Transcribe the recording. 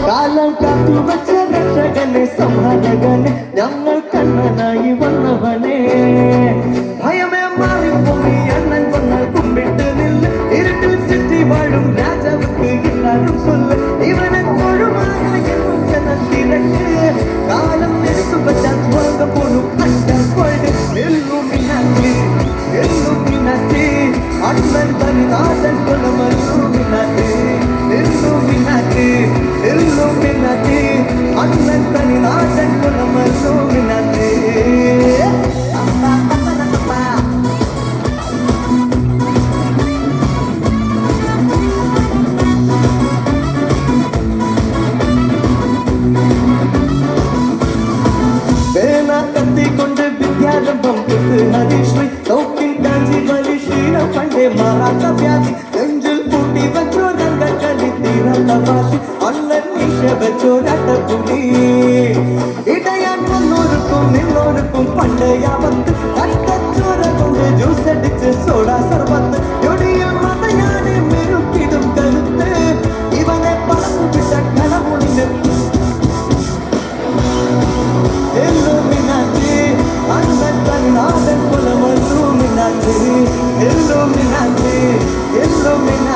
കാലം കാത്തുവച്ച രക്ഷകനെ സംഹാരകനെ ഞങ്ങൾ കണ്ണനായി വന്നവനെ ഭയമേ മാറിപ്പോയി അണ്ണൻ വന്നാൽ കുമ്പിട്ട് നില്ല് ഇരുട്ടിൽ ചുറ്റി വാഴും രാജാവുക്ക് എല്ലാരും ചൊല്ല് ഇവനെ തിരക്ക് കാലം എടുത്തു പറ്റാൻ സ്വർഗം പോലും അഞ്ചാൽ പോയിട്ട് എല്ലുമിനാറ്റി അണ്ണൻ തനി നാടൻ കൊലമല്ലുമിനാറ്റി എല്ലുമിനാറ്റി അണ്ണൻ തനി നാടൻ കൊലമല്ലുമിനാറ്റി കത്തിക്കൊണ്ട് വിദ്യാരംഭം ഹരിശ്രീ തോക്കിൻ കാഞ്ചി വലിശ്രീന പണ്ടേ മാറാത്ത വ്യാധി നെഞ്ചിൽ പൂട്ടി വെച്ചോരങ്ക കളി തീരാത്ത വാശി അണ്ണൻ മീശ വെച്ചോരട്ടപ്പുലി ഇടയാൻ വന്നോർക്കും നിന്നോർക്കും പണ്ടേ ആപത്ത് കട്ടച്ചോര കൊണ്ട് ജ്യൂസ് അടിച്ച് സോഡാ സർബത്ത് ഞൊടിയിൽ മതയാനെ മെരുക്കിടും കരുത്ത് ഇവനെ പറഞ്ഞു വിട്ട കടമുളിന് Illuminati, Illuminati, Illuminati.